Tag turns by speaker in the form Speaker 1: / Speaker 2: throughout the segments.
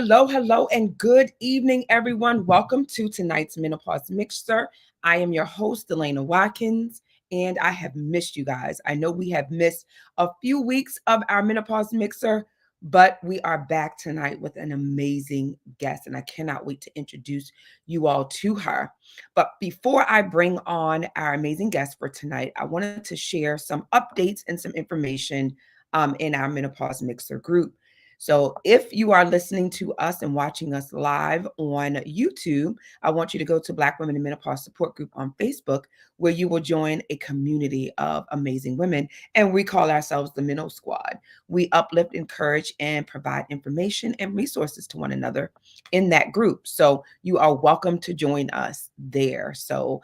Speaker 1: hello, and good evening, everyone. Welcome to tonight's Menopause Mixer. I am your host, Delana Watkins, and I have missed you guys. I know we have missed a few weeks of our Menopause Mixer, but we are back tonight with an amazing guest, and I cannot wait to introduce you all to her. But before I bring on our amazing guest for tonight, I wanted to share some updates and some information in our Menopause Mixer group. So if you are listening to us and watching us live on YouTube, I want you to go to Black Women in Menopause Support Group on Facebook, where you will join a community of amazing women. And we call ourselves the Minnow Squad. We uplift, encourage, and provide information and resources to one another in that group. So you are welcome to join us there. So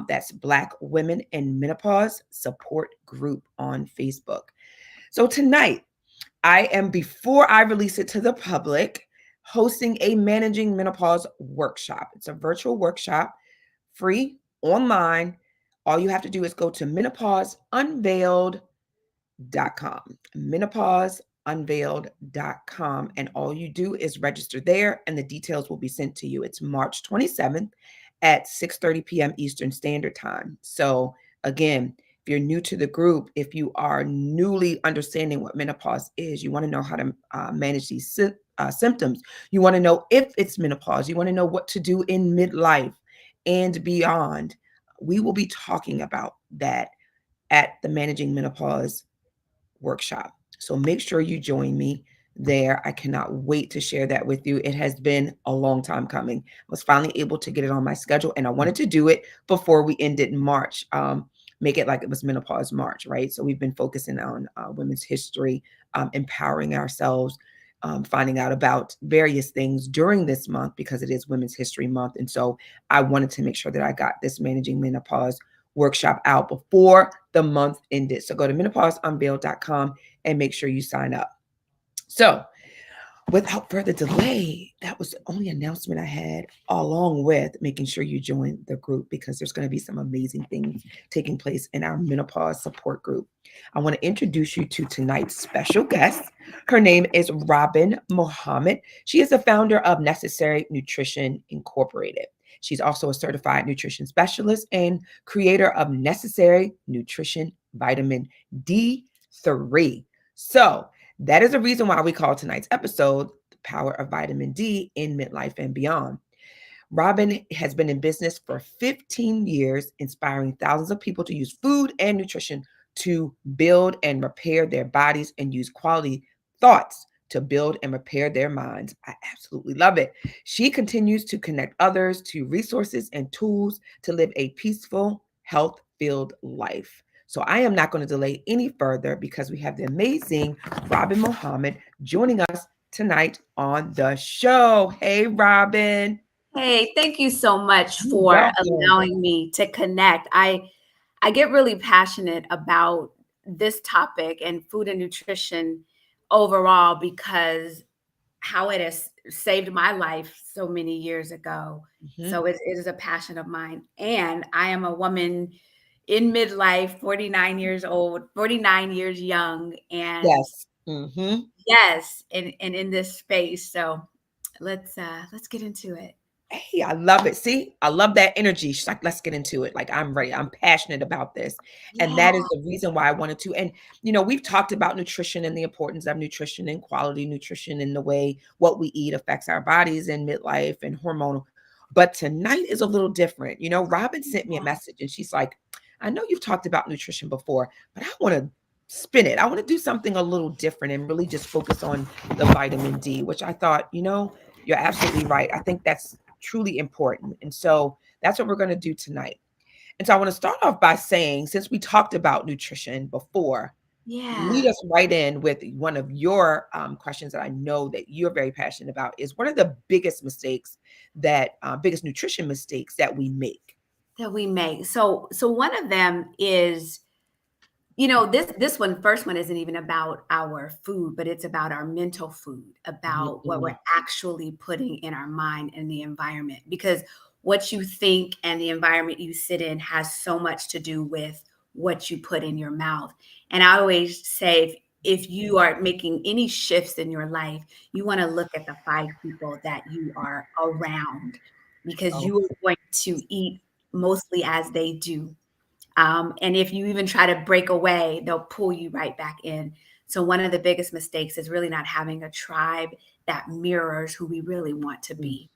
Speaker 1: that's Black Women in Menopause Support Group on Facebook. So tonight, before I release it to the public, hosting a managing menopause workshop. It's a virtual workshop, free, online. All you have to do is go to menopauseunveiled.com, menopauseunveiled.com. And all you do is register there and the details will be sent to you. It's March 27th at 6:30 p.m. Eastern Standard Time. So again, if you're new to the group, if you are newly understanding what menopause is, you want to know how to manage these symptoms. You want to know if it's menopause. You want to know what to do in midlife and beyond. We will be talking about that at the Managing Menopause workshop. So make sure you join me there. I cannot wait to share that with you. It has been a long time coming. I was finally able to get it on my schedule, and I wanted to do it before we ended in March. Make it like it was Menopause March, right? So we've been focusing on women's history, empowering ourselves, finding out about various things during this month because it is Women's History Month. And so I wanted to make sure that I got this Managing Menopause workshop out before the month ended. So go to menopauseunveiled.com and make sure you sign up. So without further delay, that was the only announcement I had, along with making sure you join the group because there's going to be some amazing things taking place in our menopause support group. I want to introduce you to tonight's special guest. Her name is Robin Mohammed. She is the founder of Necessary Nutrition Incorporated. She's also a certified nutrition specialist and creator of Necessary Nutrition Vitamin D3. So that is the reason why we call tonight's episode The Power of Vitamin D in Midlife and Beyond. Robin has been in business for 15 years, inspiring thousands of people to use food and nutrition to build and repair their bodies and use quality thoughts to build and repair their minds. I absolutely love it. She continues to connect others to resources and tools to live a peaceful, health-filled life. So I am not going to delay any further because we have the amazing Robin Mohammed joining us tonight on the show. Hey, Robin.
Speaker 2: Hey, thank you so much
Speaker 1: You're
Speaker 2: for
Speaker 1: welcome.
Speaker 2: allowing me to connect. I get really passionate about this topic and food and nutrition overall because how it has saved my life so many years ago.
Speaker 1: Mhm.
Speaker 2: So it is a passion of mine. And I am a woman in midlife, 49 years old, 49 years young, and
Speaker 1: Yes. Mhm.
Speaker 2: yes, and in this space. So let's get into it.
Speaker 1: Hey, I love it. See, I love that energy. She's like, let's get into it. Like, I'm ready. I'm passionate about this. And
Speaker 2: Yeah.
Speaker 1: that is the reason why I wanted to. And, we've talked about nutrition and the importance of nutrition and quality nutrition and the way what we eat affects our bodies and midlife and hormonal. But tonight is a little different. Robin sent me a message and she's like, I know you've talked about nutrition before, but I want to spin it. I want to do something a little different and really just focus on the vitamin D, which I thought, you're absolutely right. I think that's truly important. And so that's what we're going to do tonight. And so I want to start off by saying, since we talked about nutrition before,
Speaker 2: Yeah.
Speaker 1: lead us right in with one of your questions that I know that you're very passionate about is what are the biggest mistakes biggest nutrition mistakes that we make?
Speaker 2: That we make. So one of them is, this first one isn't even about our food, but it's about our mental food, about what we're
Speaker 1: Mhm.
Speaker 2: actually putting in our mind and the environment. Because what you think and the environment you sit in has so much to do with what you put in your mouth. And I always say, if you are making any shifts in your life, you want to look at the 5 people that you are around, because
Speaker 1: Oh,
Speaker 2: you are going to eat mostly as they do. And if you even try to break away, they'll pull you right back in. So one of the biggest mistakes is really not having a tribe that mirrors who we really want to
Speaker 1: mm,
Speaker 2: be.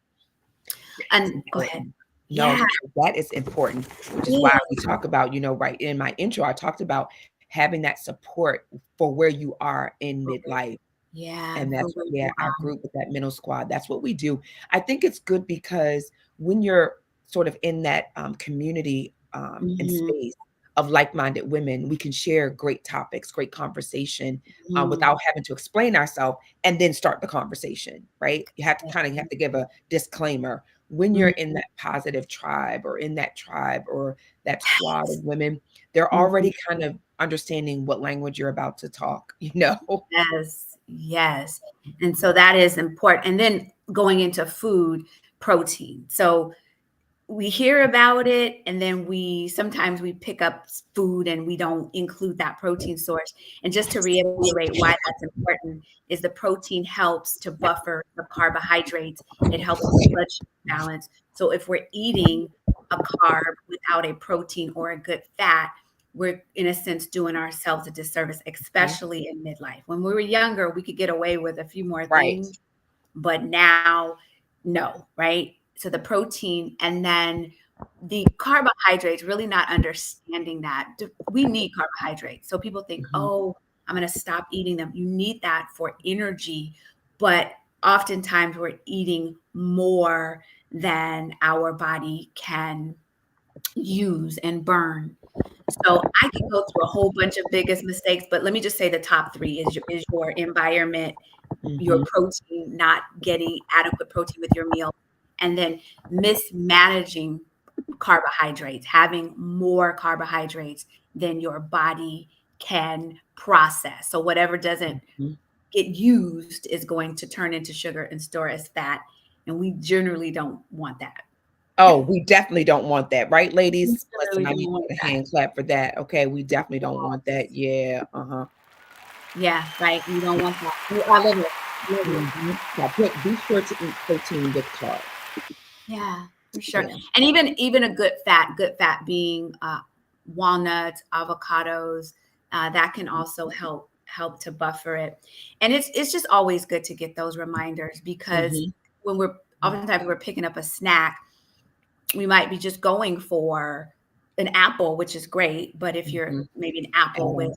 Speaker 1: it's
Speaker 2: And go ahead.
Speaker 1: important. No,
Speaker 2: Yeah,
Speaker 1: that is important, which is
Speaker 2: it
Speaker 1: why we
Speaker 2: is.
Speaker 1: talk about, right in my intro, I talked about having that support for where you are in midlife.
Speaker 2: Yeah,
Speaker 1: And
Speaker 2: for
Speaker 1: that's what,
Speaker 2: where
Speaker 1: yeah,
Speaker 2: you
Speaker 1: our
Speaker 2: are.
Speaker 1: group with that middle squad, that's what we do. I think it's good because when you're sort of in that community and
Speaker 2: Mhm,
Speaker 1: space of like-minded women, we can share great topics, great conversation
Speaker 2: mhm.
Speaker 1: without having to explain ourselves and then start the conversation, right? You have to kind of have to give a disclaimer. When you're in
Speaker 2: Mhm.
Speaker 1: that positive tribe or in that tribe or that squad of women, they're
Speaker 2: Mhm.
Speaker 1: already kind of understanding what language you're about to talk, you know?
Speaker 2: Yes, yes. And so that is important. And then going into food, protein. So we hear about it, and then we sometimes we pick up food and we don't include that protein source. And just to reiterate why that's important is the protein helps to buffer the carbohydrates. It helps with blood sugar balance. So if we're eating a carb without a protein or a good fat, we're in a sense doing ourselves a disservice,
Speaker 1: Mhm.
Speaker 2: especially in midlife. When we were younger, we could get away with a few more
Speaker 1: Right.
Speaker 2: things, but now, no, right? So the protein and then the carbohydrates, really not understanding that we need carbohydrates. So people think,
Speaker 1: Mhm.
Speaker 2: oh, I'm going to stop eating them. You need that for energy, but oftentimes we're eating more than our body can use and burn. So I could go through a whole bunch of biggest mistakes, but let me just say the top 3 is your environment, your
Speaker 1: Mhm.
Speaker 2: protein, not getting adequate protein with your meal, and then mismanaging carbohydrates, having more carbohydrates than your body can process. So whatever doesn't
Speaker 1: Mhm.
Speaker 2: get used is going to turn into sugar and store as fat, and we generally don't want that.
Speaker 1: Oh, we definitely don't want that, right,
Speaker 2: We
Speaker 1: ladies? Listen,
Speaker 2: generally
Speaker 1: I
Speaker 2: don't
Speaker 1: need to
Speaker 2: want
Speaker 1: get a
Speaker 2: that.
Speaker 1: hand clap for that, okay? We definitely don't want that. Yeah, uh-huh.
Speaker 2: Yeah, right. We don't want that. I love it. Love it.
Speaker 1: Mhm. Yeah, be sure to eat protein with carbs.
Speaker 2: Yeah, for sure.
Speaker 1: Yeah.
Speaker 2: And even a good fat being walnuts, avocados, that can also help to buffer it. And it's just always good to get those reminders, because
Speaker 1: Mhm.
Speaker 2: when we're oftentimes we're picking up a snack, we might be just going for an apple, which is great. But if you're
Speaker 1: Mhm.
Speaker 2: maybe an apple
Speaker 1: And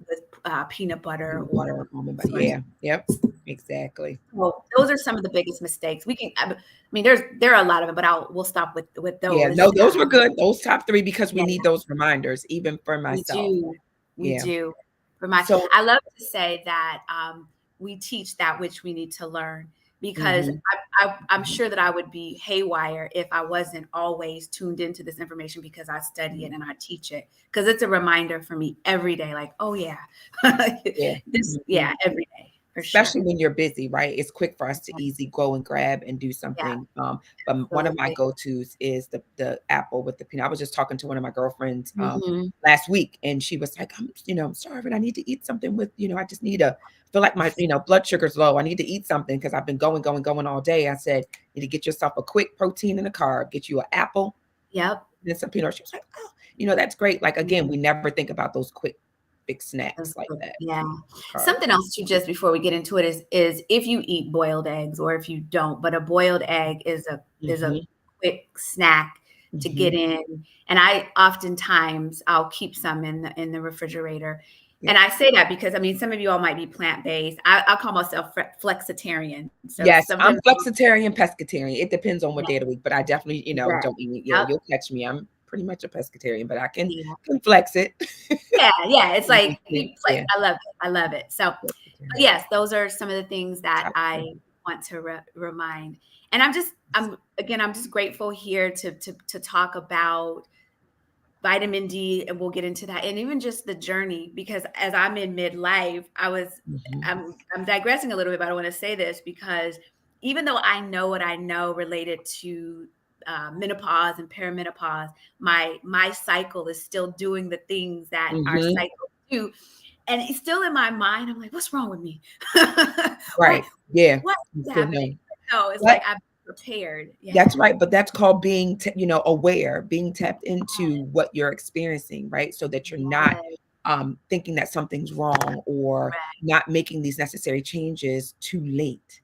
Speaker 2: with peanut butter
Speaker 1: peanut
Speaker 2: or
Speaker 1: butter, almond butter.
Speaker 2: soy.
Speaker 1: Yeah, yep, exactly.
Speaker 2: Well, those are some of the biggest mistakes. I mean, there are a lot of them, but we'll stop with
Speaker 1: Yeah,
Speaker 2: those.
Speaker 1: no, those were good. Those top 3 because we
Speaker 2: Yeah,
Speaker 1: need those reminders even for
Speaker 2: we
Speaker 1: myself.
Speaker 2: do. We
Speaker 1: Yeah.
Speaker 2: do.
Speaker 1: So
Speaker 2: I love to say that we teach that which we need to learn, because
Speaker 1: mhm.
Speaker 2: I'm sure that I would be haywire if I wasn't always tuned into this information, because I study it and I teach it. Because it's a reminder for me every day, like, oh yeah,
Speaker 1: Yeah. Mhm.
Speaker 2: yeah, every day for sure.
Speaker 1: Especially when you're busy, right? It's quick for us to easy go and grab and do
Speaker 2: Yeah,
Speaker 1: something. But one of my
Speaker 2: absolutely.
Speaker 1: go-tos is the apple with the peanut. I was just talking to one of my girlfriends
Speaker 2: Hmm.
Speaker 1: last week, and she was like, I'm starving. I need to eat something with, I just need a feel like my, blood sugar's low. I need to eat something because I've been going, going, going all day. I said, you need to get yourself a quick protein and a carb, get you an apple,
Speaker 2: Yep.
Speaker 1: then some peanut. She was like, oh, that's great. Like again, we never think about those quick, big snacks
Speaker 2: That's
Speaker 1: like
Speaker 2: good.
Speaker 1: that.
Speaker 2: Yeah.
Speaker 1: Carbs.
Speaker 2: Something else too, just before we get into it, is if you eat boiled eggs, or if you don't, but a boiled egg is a
Speaker 1: Hmm.
Speaker 2: quick snack to
Speaker 1: Hmm.
Speaker 2: get in. And I oftentimes I'll keep some in the refrigerator.
Speaker 1: Yeah.
Speaker 2: And I say that because I mean some of you all might be plant-based. I call myself flexitarian. So
Speaker 1: Yes, I'm
Speaker 2: sometimes
Speaker 1: flexitarian, pescatarian. It depends on what
Speaker 2: yeah,
Speaker 1: day of the week, but I definitely,
Speaker 2: exactly.
Speaker 1: don't eat. Yeah,
Speaker 2: Yep.
Speaker 1: you'll catch me. I'm pretty much a pescatarian, but I can
Speaker 2: Yeah.
Speaker 1: can flex it.
Speaker 2: Yeah, yeah. It's
Speaker 1: Easy
Speaker 2: like
Speaker 1: sweet.
Speaker 2: you flex.
Speaker 1: Yeah,
Speaker 2: I love it. I love it. So, but
Speaker 1: pescatarian.
Speaker 2: yes, those are some of the things that
Speaker 1: Top
Speaker 2: I
Speaker 1: three.
Speaker 2: want to remind. And I'm just grateful here to talk about vitamin D, and we'll get into that, and even just the journey, because as I'm in midlife,
Speaker 1: Mhm.
Speaker 2: I'm digressing a little bit, but I want to say this because even though I know what I know related to menopause and perimenopause, my cycle is still doing the things that our
Speaker 1: Mhm.
Speaker 2: cycle do. and it's still in my mind. I'm like, what's wrong with me? what
Speaker 1: Right. Yeah.
Speaker 2: what
Speaker 1: You
Speaker 2: is
Speaker 1: still
Speaker 2: happening?
Speaker 1: know.
Speaker 2: No, it's
Speaker 1: But
Speaker 2: like I'm prepared. Yeah.
Speaker 1: that's right. But that's called being, aware, being tapped into what you're experiencing, right? So that you're not
Speaker 2: Yes.
Speaker 1: thinking that something's wrong, or
Speaker 2: Correct.
Speaker 1: not making these necessary changes too late,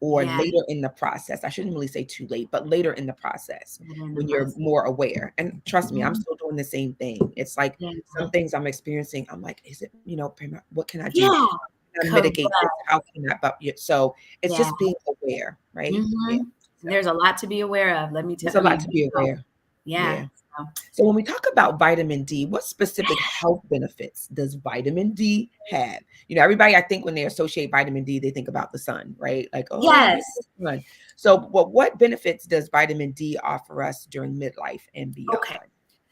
Speaker 1: or
Speaker 2: Yeah.
Speaker 1: later in the process. I shouldn't really say too late, but later in the process,
Speaker 2: Put it in the
Speaker 1: when you're
Speaker 2: process.
Speaker 1: more aware. And trust me, I'm
Speaker 2: Mhm.
Speaker 1: still doing the same thing. It's like
Speaker 2: Yeah.
Speaker 1: some things I'm experiencing, I'm like, is it, what can I do?
Speaker 2: Yeah.
Speaker 1: How can I
Speaker 2: Correct.
Speaker 1: mitigate this? How can I, so it's
Speaker 2: Yeah.
Speaker 1: just being aware, right? Yeah.
Speaker 2: Mhm.
Speaker 1: So
Speaker 2: There's a lot to be aware of. Let me
Speaker 1: there's
Speaker 2: tell.
Speaker 1: a
Speaker 2: I
Speaker 1: lot
Speaker 2: mean,
Speaker 1: to be aware.
Speaker 2: yeah.
Speaker 1: Yeah.
Speaker 2: So,
Speaker 1: So when we talk about vitamin D, what specific health benefits does vitamin D have? Everybody, I think when they associate vitamin D, they think about the sun, right? Like, oh, I'm getting the
Speaker 2: yes.
Speaker 1: sun. So what benefits does vitamin D offer us during midlife and
Speaker 2: Okay.
Speaker 1: beyond?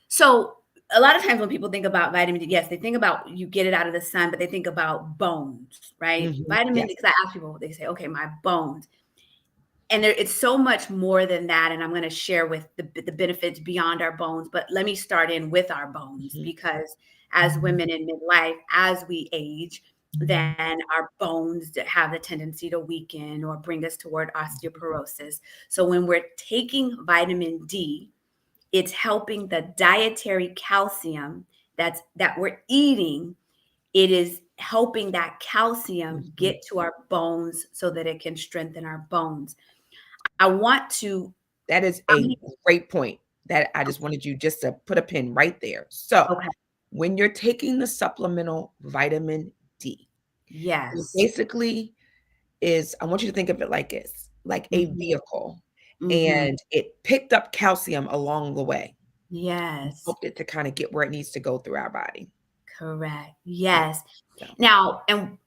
Speaker 2: So a lot of times when people think about vitamin D, yes, they think about you get it out of the sun, but they think about bones, right? Vitamin D,
Speaker 1: Yes.
Speaker 2: because I ask people, they say, okay, my bones. And there, it's so much more than that. And I'm going to share with the benefits beyond our bones. But let me start in with our bones,
Speaker 1: Mhm.
Speaker 2: because as women in midlife, as we age, then our bones have the tendency to weaken or bring us toward osteoporosis. So when we're taking vitamin D, it's helping the dietary calcium that we're eating. It is helping that calcium
Speaker 1: Mhm.
Speaker 2: get to our bones so that it can strengthen our bones. I want to.
Speaker 1: That is
Speaker 2: I
Speaker 1: a
Speaker 2: mean,
Speaker 1: great point that I just wanted you just to put a pin right there. So
Speaker 2: okay.
Speaker 1: when you're taking the supplemental vitamin D, it
Speaker 2: Yes.
Speaker 1: basically is, I want you to think of it like this, like a
Speaker 2: Mhm.
Speaker 1: vehicle,
Speaker 2: Mhm.
Speaker 1: and it picked up calcium along the way and
Speaker 2: Yes.
Speaker 1: helped it to kind of get where it needs to go through our body.
Speaker 2: Correct.
Speaker 1: Yeah.
Speaker 2: Yes.
Speaker 1: So,
Speaker 2: Now, and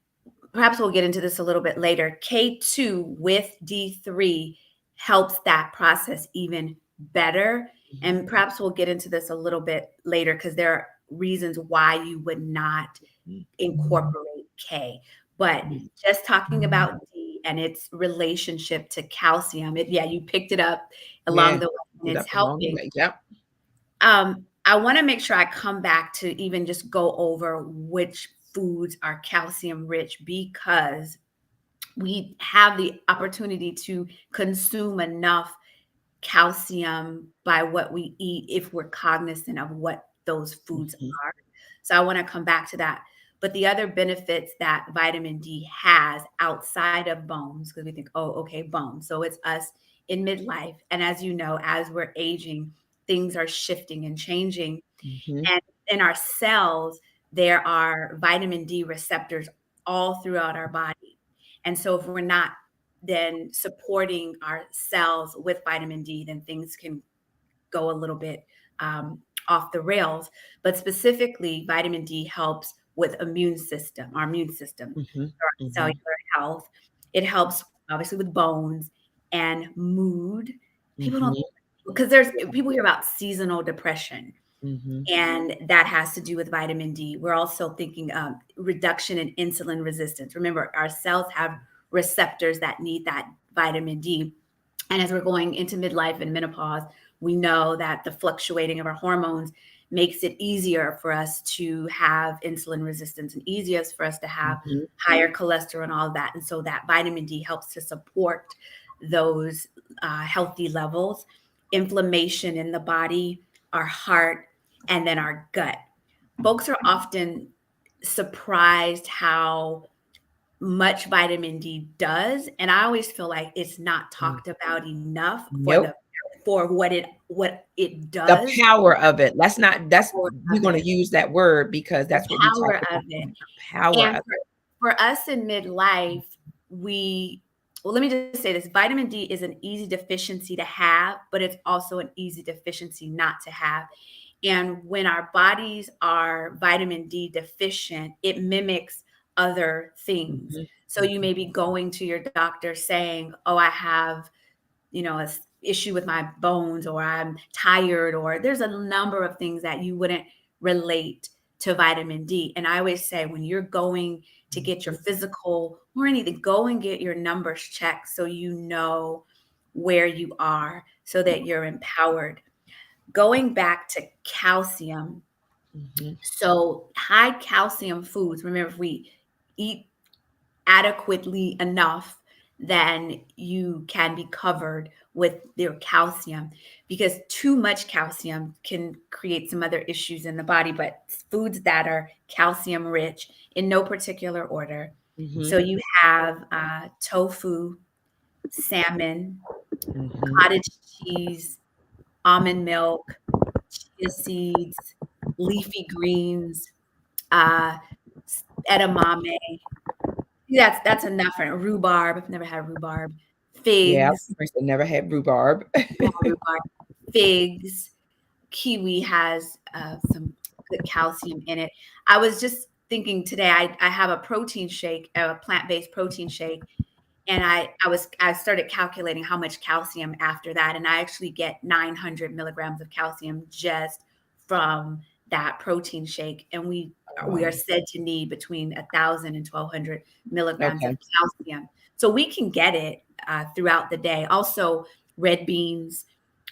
Speaker 2: perhaps we'll get into this a little bit later. K2 with D3 helps that process even better.
Speaker 1: mhm,
Speaker 2: And perhaps we'll get into this a little bit later because there are reasons why you would not
Speaker 1: mhm,
Speaker 2: incorporate K. But
Speaker 1: mhm.
Speaker 2: just talking about D and its relationship to calcium, yeah, you picked it up
Speaker 1: Yeah,
Speaker 2: along the way and
Speaker 1: get
Speaker 2: it's
Speaker 1: up along the
Speaker 2: helping.
Speaker 1: way. Yep.
Speaker 2: I want to make sure I come back to even just go over which foods are calcium rich, because we have the opportunity to consume enough calcium by what we eat if we're cognizant of what those foods
Speaker 1: Mhm,
Speaker 2: are. So I want to come back to that. But the other benefits that vitamin D has outside of bones, because we think, oh, okay, bones. So it's us in midlife. And as you know, as we're aging, things are shifting and changing.
Speaker 1: mhm,
Speaker 2: And in our cells, there are vitamin D receptors all throughout our body. And so if we're not then supporting our cells with vitamin D, then things can go a little bit off the rails. But specifically, vitamin D helps with our immune system,
Speaker 1: mhm,
Speaker 2: our cellular
Speaker 1: mhm,
Speaker 2: health. It helps obviously with bones and mood. People don't,
Speaker 1: mhm,
Speaker 2: because there's people hear about seasonal depression,
Speaker 1: mhm,
Speaker 2: and that has to do with vitamin D. We're also thinking reduction in insulin resistance. Remember, our cells have receptors that need that vitamin D. And as we're going into midlife and menopause, we know that the fluctuating of our hormones makes it easier for us to have insulin resistance and easier for us to have
Speaker 1: mhm,
Speaker 2: higher cholesterol and all of that. And so that vitamin D helps to support those healthy levels, inflammation in the body, our heart, and then our gut. Folks are often surprised how much vitamin D does, and I always feel like it's not
Speaker 1: mhm.
Speaker 2: talked about enough
Speaker 1: Nope.
Speaker 2: for what it
Speaker 1: The
Speaker 2: does,
Speaker 1: power of it. That's
Speaker 2: power
Speaker 1: we're
Speaker 2: of
Speaker 1: gonna
Speaker 2: it,
Speaker 1: use that word because
Speaker 2: the
Speaker 1: that's what we talk
Speaker 2: power
Speaker 1: about,
Speaker 2: of it.
Speaker 1: the power
Speaker 2: And
Speaker 1: of it.
Speaker 2: for us in midlife, we well, let me just say this, vitamin D is an easy deficiency to have, but it's also an easy deficiency not to have. And when our bodies are vitamin D deficient, it mimics other things.
Speaker 1: Mhm,
Speaker 2: So you
Speaker 1: mhm,
Speaker 2: may be going to your doctor saying, "Oh, I have, a issue with my bones, or I'm tired," or there's a number of things that you wouldn't relate to vitamin D. And I always say, when you're going to get your
Speaker 1: mhm,
Speaker 2: physical or anything, go and get your numbers checked so you know where you are, so that you're empowered. Going back to calcium,
Speaker 1: Mhm.
Speaker 2: So high calcium foods, remember, if we eat adequately enough, then you can be covered with their calcium, because too much calcium can create some other issues in the body. But foods that are calcium rich, in no particular order. So
Speaker 1: Mhm.
Speaker 2: you have tofu, salmon,
Speaker 1: Mhm.
Speaker 2: cottage cheese, almond milk, chia seeds, leafy greens, uh, edamame. That's enough for rhubarb. I've never had rhubarb.
Speaker 1: Yeah, I was
Speaker 2: Figs,
Speaker 1: the person that never had rhubarb.
Speaker 2: never had rhubarb. Figs, kiwi has some good calcium in it. I was just thinking today, I have a protein shake, a plant-based protein shake, and I started calculating how much calcium after that, and I actually get 900 milligrams of calcium just from that protein shake, and we are
Speaker 1: Wow.
Speaker 2: said to need between 1,000 and 1,200 milligrams of
Speaker 1: Okay.
Speaker 2: calcium, so we can get it throughout the day. Also, red beans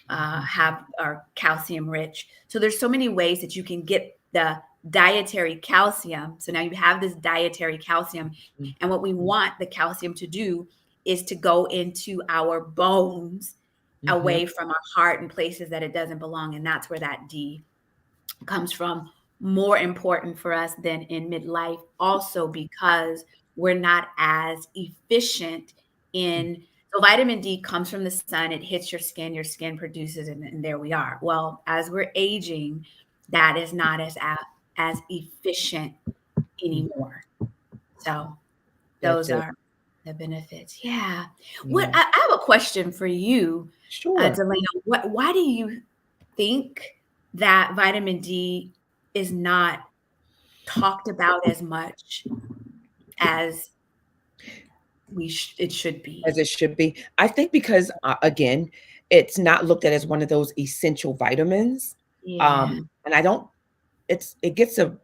Speaker 1: Mhm.
Speaker 2: have are calcium rich. So there's so many ways that you can get the dietary calcium. So now you have this dietary calcium,
Speaker 1: Mhm.
Speaker 2: and what we want the calcium to do is to go into our bones,
Speaker 1: Mhm.
Speaker 2: away from our heart and places that it doesn't belong, and that's where that D comes from. More important for us than in midlife, also because we're not as efficient in. So vitamin D comes from the sun, it hits your skin produces it, and there we are. Well, as we're aging, that is not as efficient
Speaker 1: Mhm.
Speaker 2: anymore. So
Speaker 1: That's
Speaker 2: those
Speaker 1: it.
Speaker 2: are the benefits. Yeah. What
Speaker 1: Yeah.
Speaker 2: I have a question for you,
Speaker 1: Sure.
Speaker 2: Delana. Why do you think that vitamin D is not talked about as much as it should be?
Speaker 1: As it should be. I think because, again, it's not looked at as one of those essential vitamins.
Speaker 2: Yeah.
Speaker 1: And I don't it gets a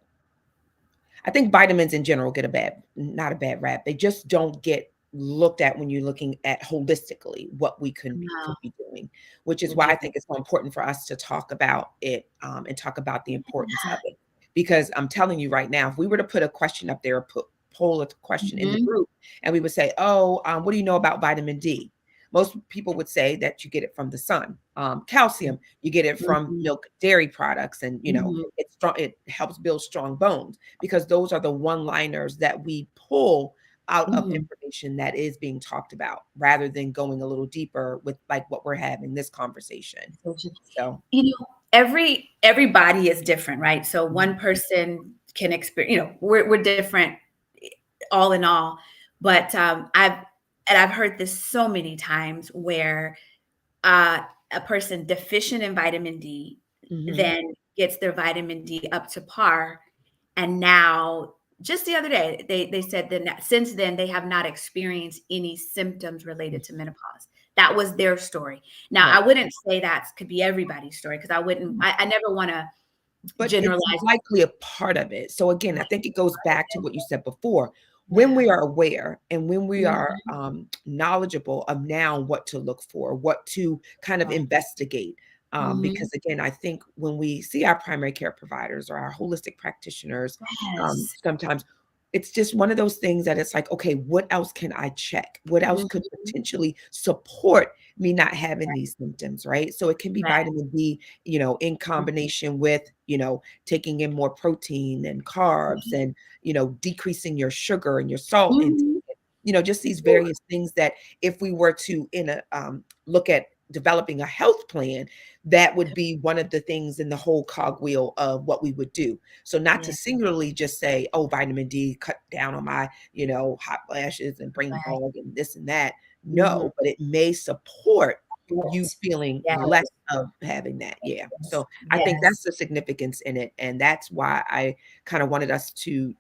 Speaker 1: I think vitamins in general get a bad not a bad rap. They just don't get looked at when you're looking at holistically what we could
Speaker 2: No.
Speaker 1: be doing, which is why I
Speaker 2: Mhm.
Speaker 1: think it's so important for us to talk about it, and talk about the importance of it. Because I'm telling you right now, if we were to put a question up there, put poll a question in the
Speaker 2: Mhm.
Speaker 1: group, and we would say, "Oh, what do you know about vitamin D?" Most people would say that you get it from the sun. Calcium, you get it from
Speaker 2: Mhm.
Speaker 1: milk, dairy products, and
Speaker 2: Mhm.
Speaker 1: it's strong. It helps build strong bones because those are the one-liners that we pull out of
Speaker 2: Mhm.
Speaker 1: information that is being talked about rather than going a little deeper with like what we're having this conversation. So,
Speaker 2: You know, everybody is different, right? So
Speaker 1: mhm,
Speaker 2: one person can experience, we're different, all in all. But I've heard this so many times where uh, a person deficient in vitamin D
Speaker 1: mhm,
Speaker 2: then gets their vitamin D up to par, and now just the other day they said that since then they have not experienced any symptoms related to menopause. That was their story. Now I
Speaker 1: right.
Speaker 2: wouldn't say that could be everybody's story, because I never want to
Speaker 1: But it's
Speaker 2: generalize.
Speaker 1: likely a part of it. So again, I
Speaker 2: Right.
Speaker 1: think it goes back to what you said before. When
Speaker 2: Yeah.
Speaker 1: we are aware and when we are
Speaker 2: Mhm.
Speaker 1: knowledgeable of now what to look for, what to kind of
Speaker 2: Right.
Speaker 1: investigate.
Speaker 2: Mhm.
Speaker 1: Because again, I think when we see our primary care providers or our holistic practitioners,
Speaker 2: Yes.
Speaker 1: sometimes it's just one of those things that it's like, okay, what else can I check? What else could
Speaker 2: Mhm.
Speaker 1: potentially support me not having these symptoms, right? So it can be
Speaker 2: Right.
Speaker 1: vitamin D, in combination with, taking in more protein and carbs
Speaker 2: Mhm.
Speaker 1: and, decreasing your sugar and your salt intake.
Speaker 2: Mhm.
Speaker 1: Just these various things that if we were to look at developing a health plan, that would be one of the things in the whole cogwheel of what we would do. So not to
Speaker 2: Yeah.
Speaker 1: singularly just say, oh, vitamin D, cut down on my, hot flashes and brain
Speaker 2: Right.
Speaker 1: fog and this and that.
Speaker 2: Mhm.
Speaker 1: No, but it may support you
Speaker 2: Yes.
Speaker 1: feeling
Speaker 2: Yes.
Speaker 1: less of having that. Yeah.
Speaker 2: Yes.
Speaker 1: So I think
Speaker 2: Yes.
Speaker 1: that's the significance in it. And that's why I kind of wanted us to,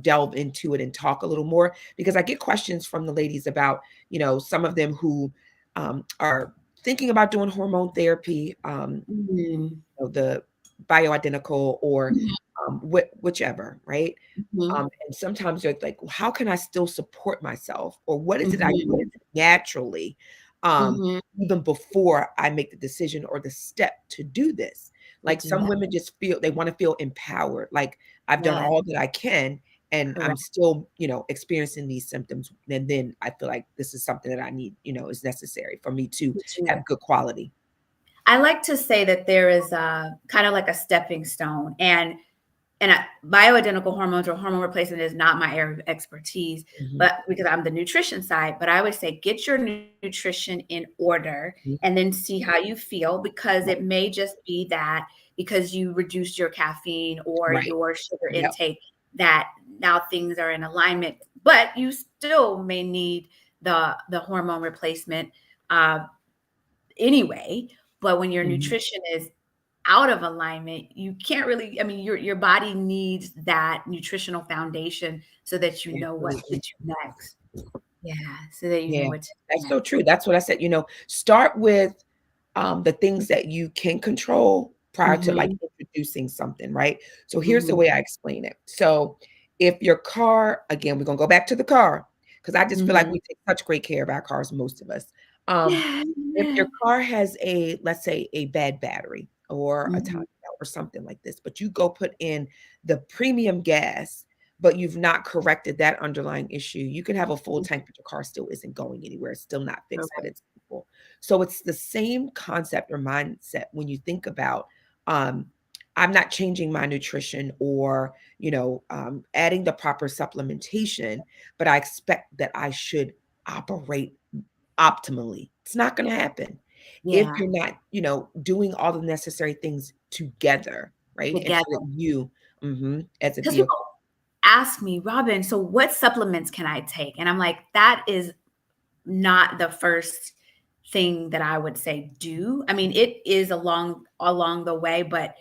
Speaker 1: delve into it and talk a little more because I get questions from the ladies about, some of them who are thinking about doing hormone therapy,
Speaker 2: Mhm.
Speaker 1: the bioidentical or
Speaker 2: Mhm.
Speaker 1: whichever, right?
Speaker 2: Mhm.
Speaker 1: And sometimes you're like, well, how can I still support myself? Or what is
Speaker 2: Mhm.
Speaker 1: it naturally, um,
Speaker 2: Mhm.
Speaker 1: even before I make the decision or the step to do this?
Speaker 2: to
Speaker 1: Like
Speaker 2: do
Speaker 1: some
Speaker 2: that.
Speaker 1: women just feel they want to feel empowered. Like I've done
Speaker 2: Yes,
Speaker 1: all that I can and I'm
Speaker 2: correct.
Speaker 1: still, experiencing these symptoms. And then I feel like this is something that I need, is necessary for me to
Speaker 2: Me too.
Speaker 1: have good quality.
Speaker 2: I like to say that there is a kind of like a stepping stone, and bioidentical hormones or hormone replacement is not my area of expertise,
Speaker 1: Mhm,
Speaker 2: but because I'm the nutrition side, but I always say get your nutrition in order
Speaker 1: mhm.
Speaker 2: and then see how you feel, because
Speaker 1: Right,
Speaker 2: it may just be that because you reduced your caffeine or
Speaker 1: right.
Speaker 2: your sugar
Speaker 1: Yep.
Speaker 2: intake, that now things are in alignment, but you still may need the hormone replacement uh, anyway. But when your
Speaker 1: Mhm.
Speaker 2: nutrition is out of alignment, you can't really, I mean, your body needs that nutritional foundation so that you know what to
Speaker 1: Absolutely.
Speaker 2: do next. Yeah, so that you know
Speaker 1: Yeah,
Speaker 2: what to do
Speaker 1: that's so
Speaker 2: next.
Speaker 1: true. That's what I said, start with, the things that you can control prior to, like,
Speaker 2: Mhm,
Speaker 1: introducing something, right? So here's the
Speaker 2: mhm,
Speaker 1: way I explain it. So, if your car again, we're gonna go back to the car because I just feel like
Speaker 2: mhm.
Speaker 1: we take such great care of our cars, most of us. Um,
Speaker 2: Yeah,
Speaker 1: if
Speaker 2: yeah.
Speaker 1: your car has let's say, a bad battery or a
Speaker 2: Mhm,
Speaker 1: timing belt or something like this, but you go put in the premium gas, but you've not corrected that underlying issue, you can have a full
Speaker 2: mhm.
Speaker 1: tank, but your car still isn't going anywhere. It's still not fixed, but
Speaker 2: Correct.
Speaker 1: it's full. So it's the same concept or mindset when you think about, um, I'm not changing my nutrition or, adding the proper supplementation, but I expect that I should operate optimally. It's not gonna happen if
Speaker 2: Yeah,
Speaker 1: you're not, doing all the necessary things together, right? And so
Speaker 2: together.
Speaker 1: that you as a
Speaker 2: Because people
Speaker 1: vehicle.
Speaker 2: ask me, Robin, so what supplements can I take? And I'm like, that is not the first thing that I would say do. I mean, it is along the way, but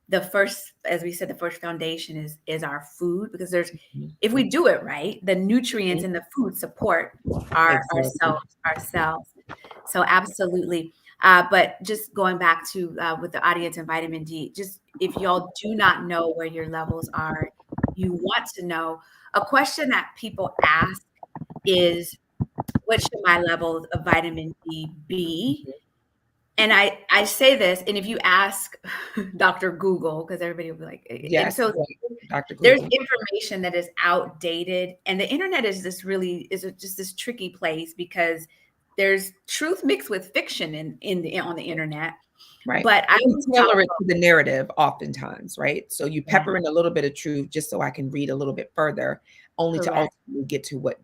Speaker 2: the first, as we said, the first foundation is our food, because there's,
Speaker 1: Mhm,
Speaker 2: if we do it right, the nutrients
Speaker 1: mhm.
Speaker 2: in the food support our
Speaker 1: Exactly.
Speaker 2: cells. So absolutely. But just going back to with the audience and vitamin D, just if y'all do not know where your levels are, you want to know. A question that people ask is, what should my levels of vitamin D be?
Speaker 1: Mhm.
Speaker 2: And I say this, and if you ask Dr. Google, because everybody will be like, and
Speaker 1: Yes,
Speaker 2: so
Speaker 1: right. Doctor
Speaker 2: there's
Speaker 1: Google.
Speaker 2: information that is outdated, and the internet is this really just this tricky place, because there's truth mixed with fiction on the internet.
Speaker 1: Right.
Speaker 2: But I
Speaker 1: We
Speaker 2: always tell
Speaker 1: tailor it
Speaker 2: folks,
Speaker 1: to the narrative oftentimes, right? So you
Speaker 2: yeah,
Speaker 1: pepper in a little bit of truth just so I can read a little bit further, only to
Speaker 2: correct
Speaker 1: ultimately get to what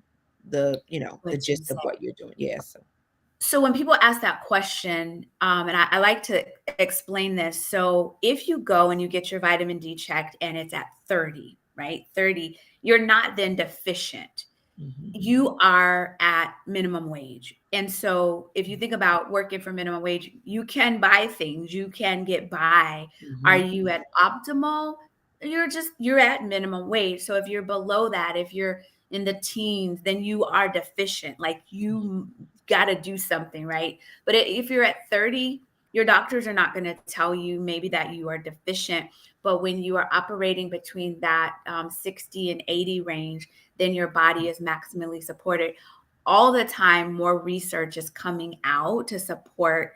Speaker 1: the
Speaker 2: what you
Speaker 1: gist of
Speaker 2: say.
Speaker 1: what you're doing. Yeah, so
Speaker 2: So when people ask that question, and I like to explain this. So if you go and you get your vitamin D checked and it's at 30, right? 30, you're not then deficient.
Speaker 1: mhm,
Speaker 2: You are at minimum wage. And so if you think about working for minimum wage, you can buy things, you can get by. Are
Speaker 1: mhm,
Speaker 2: you at optimal? You're at minimum wage. So if you're below that, if you're in the teens, then you are deficient. Like you got to do something, right? But if you're at 30, your doctors are not going to tell you maybe that you are deficient. But when you are operating between that 60 and 80 range, then your body is maximally supported. All the time, more research is coming out to support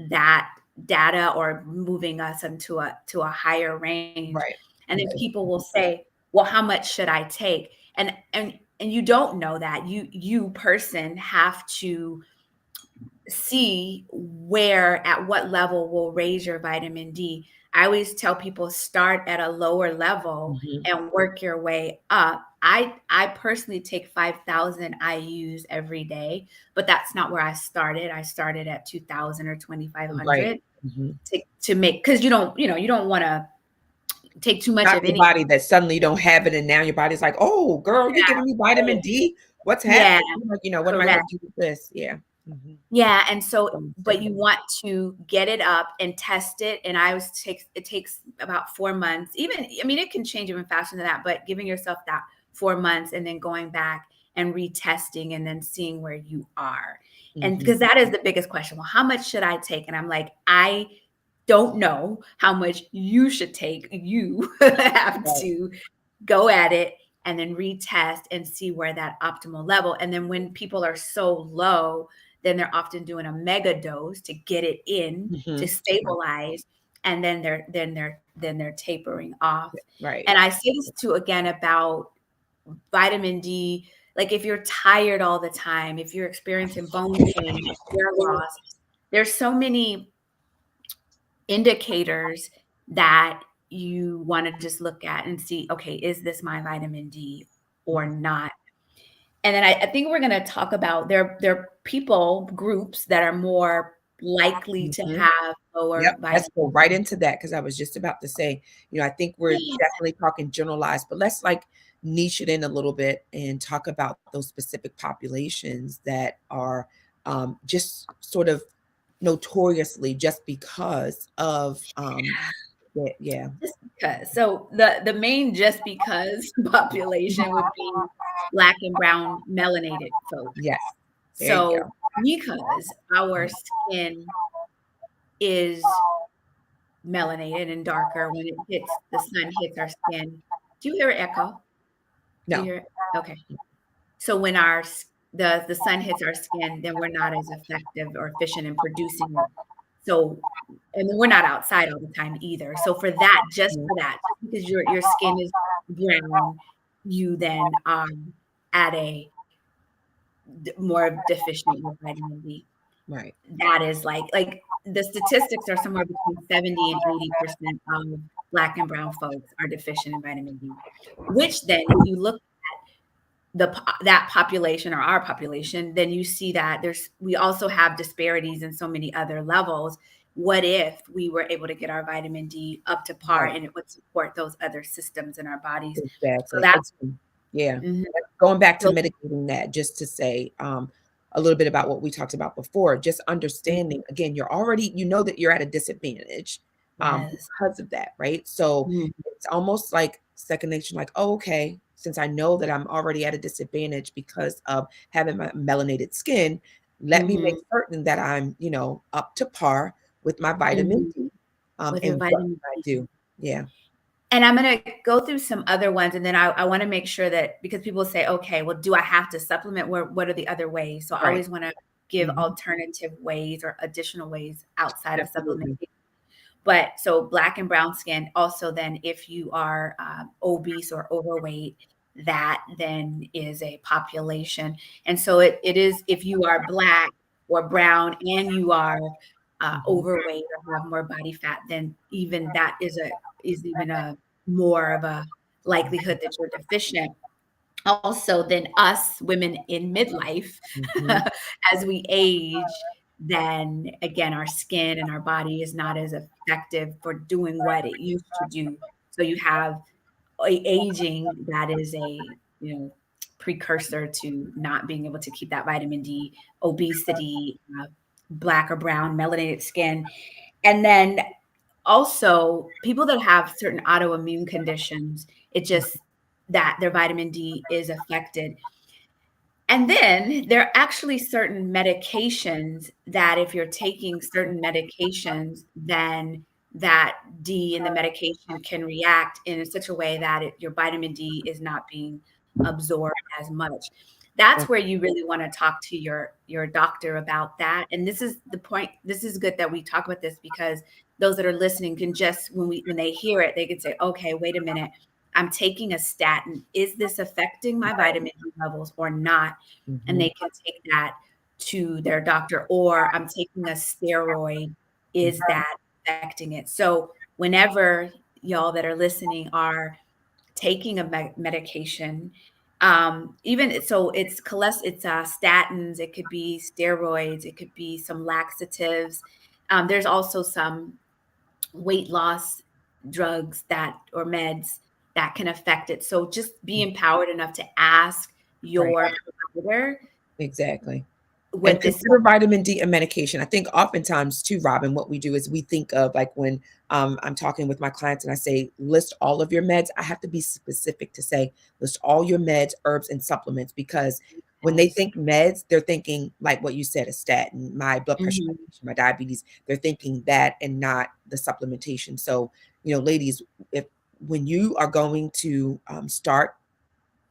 Speaker 2: that data, or moving us into a higher range.
Speaker 1: right,
Speaker 2: And then
Speaker 1: right,
Speaker 2: people will say, well, how much should I take? And you don't know that. You person have to see where, at what level will raise your vitamin D. I always tell people, start at a lower level
Speaker 1: mhm,
Speaker 2: and work your way up. I personally take 5,000 IUs every day, but that's not where I started. I started at 2,000 or
Speaker 1: right,
Speaker 2: 2,500
Speaker 1: mhm.
Speaker 2: to make, because you don't want to take too much
Speaker 1: Shock
Speaker 2: of
Speaker 1: your
Speaker 2: any.
Speaker 1: body that suddenly you don't have it, and now your body's like, "Oh, girl, you're giving me vitamin D? What's
Speaker 2: Yeah,
Speaker 1: happening? What am I gonna
Speaker 2: correct.
Speaker 1: do with this?" Yeah, mhm,
Speaker 2: Yeah, and so, but you
Speaker 1: understandable.
Speaker 2: want to get it up and test it, and I always it takes about 4 months. Even, I mean, it can change even faster than that, but giving yourself that 4 months and then going back and retesting and then seeing where you are. And
Speaker 1: Mhm,
Speaker 2: because that is the biggest question. Well, how much should I take? And I'm like, I don't know how much you should take. You have
Speaker 1: right,
Speaker 2: to go at it and then retest and see where that optimal level. And then when people are so low, then they're often doing a mega dose to get it in to
Speaker 1: mhm, right,
Speaker 2: stabilize. and then they're tapering off.
Speaker 1: Right.
Speaker 2: And I say this too again about vitamin D. Like if you're tired all the time, if you're experiencing bone pain, hair loss, there's so many indicators that you want to just look at and see, okay, is this my vitamin D or
Speaker 1: Mhm.
Speaker 2: not? And then I think we're going to talk about there are people groups that are more likely to
Speaker 1: Mhm.
Speaker 2: have lower
Speaker 1: Yep, let's
Speaker 2: vitamin
Speaker 1: go right
Speaker 2: D.
Speaker 1: into that because I was just about to say, I think we're
Speaker 2: Yeah.
Speaker 1: definitely talking generalized, but let's like niche it in a little bit and talk about those specific populations that are just sort of notoriously just because of yeah.
Speaker 2: Just because. So the main just because population would be black and brown melanated folks.
Speaker 1: Yes, there you
Speaker 2: So
Speaker 1: go.
Speaker 2: because our skin is melanated and darker when the sun hits our skin. Do you hear an echo? Do you
Speaker 1: No.
Speaker 2: hear it? Okay. So when the sun hits our skin, then we're not as effective or efficient in producing it. So, and then we're not outside all the time either. So just
Speaker 1: Mhm.
Speaker 2: for that, just because your skin is brown, you then at a more deficient with vitamin D.
Speaker 1: Right.
Speaker 2: That is like the statistics are somewhere between 70 and 80% of black and brown folks are deficient in vitamin D, which then if you look that population or our population, then you see that we also have disparities in so many other levels. What if we were able to get our vitamin D up to par
Speaker 1: Right.
Speaker 2: and it would support those other systems in our bodies? So
Speaker 1: Exactly.
Speaker 2: that's
Speaker 1: Okay. Yeah.
Speaker 2: mhm.
Speaker 1: Going back to
Speaker 2: So
Speaker 1: mitigating that, just to say a little bit about what we talked about before, just
Speaker 2: mhm.
Speaker 1: understanding again, you're already, that you're at a disadvantage
Speaker 2: Yes.
Speaker 1: because of that, right? So
Speaker 2: Mhm.
Speaker 1: it's almost like second nature, like, oh, okay, since I know that I'm already at a disadvantage because of having my melanated skin, let me make
Speaker 2: Mhm.
Speaker 1: certain that I'm, up to par with my vitamin
Speaker 2: Mhm.
Speaker 1: D.
Speaker 2: With your
Speaker 1: And what
Speaker 2: vitamin
Speaker 1: can I
Speaker 2: D.
Speaker 1: do? Yeah.
Speaker 2: And I'm going to go through some other ones. And then I want to make sure that because people say, okay, well, do I have to supplement? What are the other ways? So I
Speaker 1: Right.
Speaker 2: always want to give
Speaker 1: Hmm.
Speaker 2: alternative ways or additional ways outside of
Speaker 1: Absolutely.
Speaker 2: supplementation. But so black and brown skin, also then if you are obese or overweight, that then is a population. And so it is if you are black or brown and you are
Speaker 1: Hmm.
Speaker 2: overweight or have more body fat, then even that is even a more of a likelihood that you're deficient. Also, then us women in midlife,
Speaker 1: Hmm.
Speaker 2: as we age, then again, our skin and our body is not as effective for doing what it used to do. So you have aging that is precursor to not being able to keep that vitamin D, obesity, black or brown melanated skin. And then also people that have certain autoimmune conditions, it just that their vitamin D is affected. And then there are actually certain medications that if you're taking certain medications, then that D in the medication can react in such a way that your vitamin D is not being absorbed as much. That's where you really want to talk to your doctor about that. And this is the point. This is good that we talk about this because those that are listening can just when they hear it, they can say, okay, wait a minute. I'm taking a statin. Is this affecting my vitamin D levels or not? And
Speaker 1: Hmm.
Speaker 2: they can take that to their doctor, or I'm taking a steroid. Is that affecting it? So whenever y'all that are listening are taking a medication, even so it's statins, it could be steroids, it could be some laxatives. There's also some weight loss drugs that or meds that can affect it. So just be empowered enough to ask
Speaker 1: Right.
Speaker 2: your provider
Speaker 1: Exactly. And
Speaker 2: what this.
Speaker 1: consider vitamin D a medication. I think oftentimes too, Robin, what we do is we think of like when I'm talking with my clients and I say, list all of your meds. I have to be specific to say, list all your meds, herbs, and supplements, because when they
Speaker 2: Yes.
Speaker 1: think meds, they're thinking like what you said, a statin, my blood pressure
Speaker 2: Mhm.
Speaker 1: medication, my diabetes. They're thinking that and not the supplementation. So, ladies, if when you are going to start